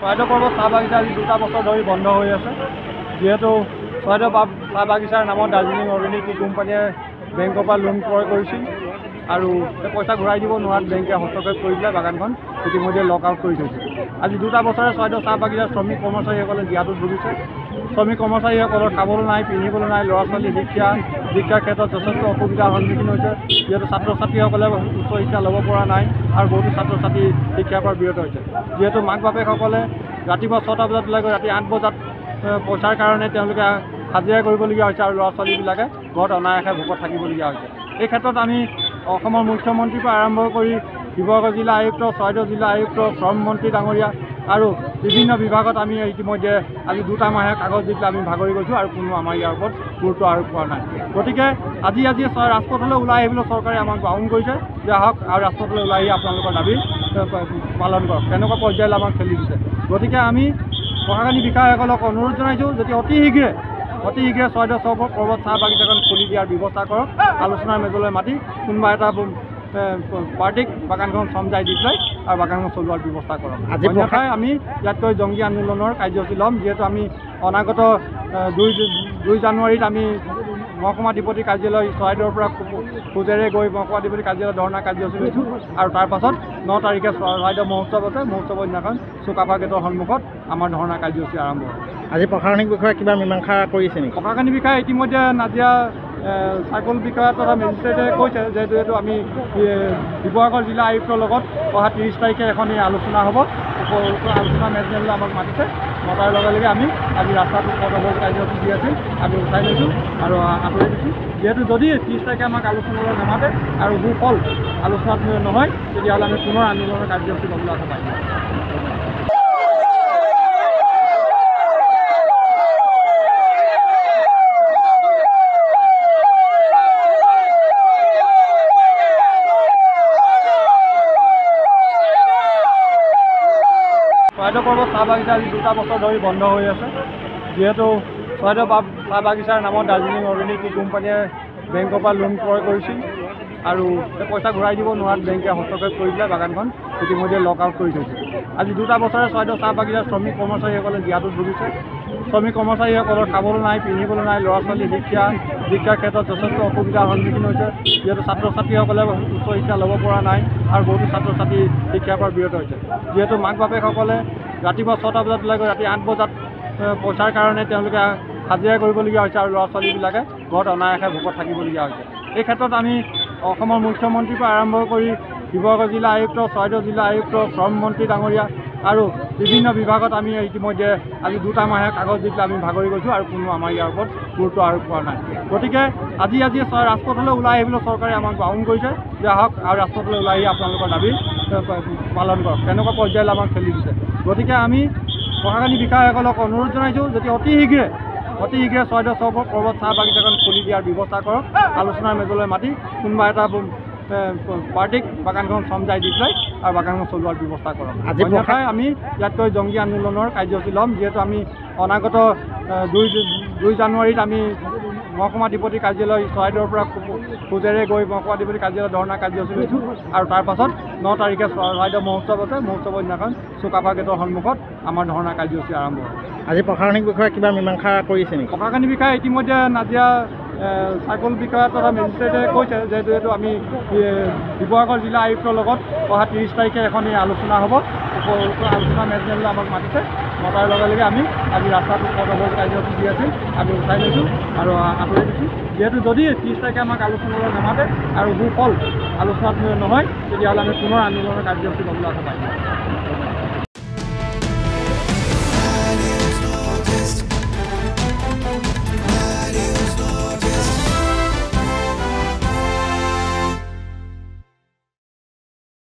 চৰাইদেউ পৰ্বত চাহ বাগিচা আজি 2টা বছৰ ধৰি বন্ধ হৈ আছে। যেহেতু চৰাইদেউ চাহ বাগিচাৰ নামত দাৰ্জিলিং অৰ্গেনিক টি কোম্পানীয়ে বেংকৰ পৰা লোন ক্ৰয় কৰিছিল আৰু পইচা ঘূৰাই দিব নোৱাৰাত বেংকে হস্তক্ষেপ কৰি দিলে বাগানখন ইতিমধ্যে লক আউট কৰি থৈছে। আজি 2টা বছৰে চৰাইদেউ চাহ বাগিচাৰ শ্ৰমিক কৰ্মচাৰীসকলে জীয়াতুত ভুগিছে। শ্ৰমিক কৰ্মচাৰীসকলৰ খাবলৈ নাই, পিন্ধিবলৈ নাই, ল'ৰা ছোৱালী শিক্ষাৰ ক্ষেত্ৰত যথেষ্ট অসুবিধাৰ সন্মুখীন হৈছে। যিহেতু ছাত্ৰ ছাত্ৰীসকলে উচ্চ শিক্ষা ল'ব পৰা নাই আৰু বহুতো ছাত্ৰ ছাত্ৰী শিক্ষাৰ পৰা বিৰত হৈছে। যিহেতু মাক বাপেকসকলে ৰাতিপুৱা 6টা বজাত ওলাই গৈ ৰাতি 8 বজাত পইচাৰ কাৰণে তেওঁলোকে হাজিৰা কৰিবলগীয়া হৈছে আৰু ল'ৰা ছোৱালীবিলাকে ঘৰত অনায়াসে ভোকত থাকিবলগীয়া হৈছে। এই ক্ষেত্ৰত আমি অসমৰ মুখ্যমন্ত্ৰীৰ পৰা আৰম্ভ কৰি শিৱসাগৰ জিলা আয়ুক্ত, চৰাইদেউ জিলা আয়ুক্ত, শ্ৰম মন্ত্ৰী ডাঙৰীয়া আৰু বিভিন্ন বিভাগত আমি ইতিমধ্যে আজি 2টা মাহে কাগজ দি পেলাই আমি ভাগৰি গৈছোঁ আৰু কোনো আমাৰ ইয়াৰ ওপৰত গুৰুত্ব আৰোপ কৰা নাই। গতিকে আজি ৰাজপথলৈ ওলাই আহিবলৈ চৰকাৰে আমাক বাউন কৰিছে যে আহক আৰু ৰাজপথলৈ ওলাই আহি আপোনালোকৰ দাবী পালন কৰক। তেনেকুৱা পৰ্যায়লৈ আমাক ঠেলি দিছে। গতিকে আমি প্ৰশাসনিক বিষয়াসকলক অনুৰোধ জনাইছোঁ যদি অতি শীঘ্ৰে চৰাইদেউ পৰ্বত চাহ বাগিচাখন খুলি দিয়াৰ ব্যৱস্থা কৰক। আলোচনাৰ মেজলৈ মাতি কোনোবা এটা পাৰ্টিক বাগানখন চমজাই দি পেলাই আৰু বাগানখন চলোৱাৰ ব্যৱস্থা কৰক। অন্যথাই আমি ইয়াতকৈ জংগী আন্দোলনৰ কাৰ্যসূচী ল'ম। যিহেতু আমি অনাগত 2 জানুৱাৰীত আমি মহকুমাধিপতি কাৰ্যালয় চৰাইদেউৰ পৰা খোজেৰে গৈ মহকুমাধিপতি কাৰ্যালয় ধৰ্ণা কাৰ্যসূচী লৈছোঁ আৰু তাৰ পাছত 9 তাৰিখে চৰাইদেউ মহোৎসৱ আছে। মহোৎসৱৰ দিনাখন চুকাফা গেটৰ সন্মুখত আমাৰ ধৰ্ণা কাৰ্যসূচী আৰম্ভ হ'ব। আজি প্ৰশাসনিক বিষয়ে কিবা মীমাংসা কৰিছে নেকি? প্ৰশাসনিক বিষয়া ইতিমধ্যে নাজিৰা চাৰ্কল বিষয়া তথা মেজিষ্ট্ৰেটে কৈছে যে যিহেতু আমি শিৱসাগৰ জিলা আয়ুক্তৰ লগত অহা 30 তাৰিখে এখন আলোচনা হ'ব। আলোচনা মেজমেললৈ আমাক মাতিছে। মতাৰ লগে লগে আমি আজি ৰাস্তাটো কাৰ্যসূচী দি আছিল আমি উঠাই লৈছোঁ আৰু আঁতৰি দিছোঁ। যিহেতু যদি 30 তাৰিখে আমাক আলোচনালৈ নামাতে আৰু সুফল আলোচনাত নহয় তেতিয়াহ'লে আমি পুনৰ আন্দোলনৰ কাৰ্যসূচী ল'বলৈ আশা পাইছোঁ। চৰাইদেউ পৰ্বত চাহ বাগিচা আজি 2টা বছৰ ধৰি বন্ধ হৈ আছে। যিহেতু চৰাইদেউ চাহ বাগিচাৰ নামত দাৰ্জিলিং অৰ্গেনিক টি কোম্পানীয়ে বেংকৰ পৰা লোন ক্ৰয় কৰিছিল আৰু পইচা ঘূৰাই দিব নোৱাৰাত বেংকে হস্তক্ষেপ কৰি দিলে বাগানখন ইতিমধ্যে লক আউট কৰি থৈছে। আজি 2টা বছৰে চৰাইদেউ চাহ বাগিচাৰ শ্ৰমিক কৰ্মচাৰীসকলে জীয়াতুত ভুগিছে। শ্ৰমিক কৰ্মচাৰীসকলৰ খাবলৈ নাই, পিন্ধিবলৈ নাই, ল'ৰা ছোৱালী শিক্ষাৰ ক্ষেত্ৰত যথেষ্ট অসুবিধাৰ সন্মুখীন হৈছে। যিহেতু ছাত্ৰ ছাত্ৰীসকলে উচ্চ শিক্ষা ল'ব পৰা নাই আৰু বহুতো ছাত্ৰ ছাত্ৰী শিক্ষাৰ পৰা বিৰত হৈছে। যিহেতু মাক বাপেকসকলে ৰাতিপুৱা 6টা বজাত ওলাই গৈ ৰাতি 8 বজাত পইচাৰ কাৰণে তেওঁলোকে হাজিৰা কৰিবলগীয়া হৈছে আৰু ল'ৰা ছোৱালীবিলাকে ঘৰত অনায়াসে ভোকত থাকিবলগীয়া হৈছে। এই ক্ষেত্ৰত আমি অসমৰ মুখ্যমন্ত্ৰীৰ পৰা আৰম্ভ কৰি শিৱসাগৰ জিলা আয়ুক্ত, চৰাইদেউ জিলা আয়ুক্ত, শ্ৰম মন্ত্ৰী ডাঙৰীয়া আৰু বিভিন্ন বিভাগত আমি ইতিমধ্যে আজি 2টা মাহে কাগজ দি পেলাই আমি ভাগৰি গৈছোঁ আৰু কোনো আমাৰ ইয়াৰ ওপৰত গুৰুত্ব আৰোপ কৰা নাই। গতিকে আজি ৰাজপথলৈ ওলাই আহিবলৈ চৰকাৰে আমাক বাউন কৰিছে যে আহক আৰু ৰাজপথলৈ ওলাই আহি আপোনালোকৰ দাবী পালন কৰক। তেনেকুৱা পৰ্যায়লৈ আমাক ঠেলি দিছে। গতিকে আমি প্ৰশাসনিক বিষয়াসকলক অনুৰোধ জনাইছোঁ যদি অতি শীঘ্ৰে চৰাইদেউ পৰ্বত চাহ বাগিচাখন খুলি দিয়াৰ ব্যৱস্থা কৰক। আলোচনাৰ মেজলৈ মাতি কোনোবা এটা পাৰ্টিক বাগানখন চমজাই দি পেলাই আৰু বাগানখন চলোৱাৰ ব্যৱস্থা কৰক। অন্যথাই আমি ইয়াতকৈ জংগী আন্দোলনৰ কাৰ্যসূচী ল'ম। যিহেতু আমি অনাগত 2 জানুৱাৰীত আমি মহকুমাধিপতি কাৰ্যালয় চৰাইদেউৰ পৰা খোজেৰে গৈ মহকুমাধিপতি কাৰ্যালয় ধৰ্ণা কাৰ্যসূচী লৈছোঁ আৰু তাৰ পাছত 9 তাৰিখে চৰাইদেউ মহোৎসৱ আছে। মহোৎসৱৰ দিনাখন চুকাফা গেটৰ সন্মুখত আমাৰ ধৰ্ণা কাৰ্যসূচী আৰম্ভ হ'ব। আজি প্ৰশাসনিক বিষয়ে কিবা মীমাংসা কৰিছে নেকি? প্ৰশাসনিক বিষয়া ইতিমধ্যে নাজিৰা চাৰ্কল বিষয়া তথা মেজিষ্ট্ৰেটে কৈছে যে যিহেতু আমি শিৱসাগৰ জিলা আয়ুক্তৰ লগত অহা 30 তাৰিখে এখন আলোচনা হ'ব। আলোচনা মেজমেললৈ আমাক মাতিছে। মতাৰ লগে লগে আমি আজি ৰাস্তাটো কাৰ্যসূচী দি আছিল আমি উঠাই লৈছোঁ আৰু আঁতৰি দিছোঁ। যিহেতু যদি 30 তাৰিখে আমাক আলোচনালৈ নামাতে আৰু সুফল আলোচনাত নহয় তেতিয়াহ'লে আমি পুনৰ আন্দোলনৰ কাৰ্যসূচী ল'বলৈ আশা পাইছোঁ।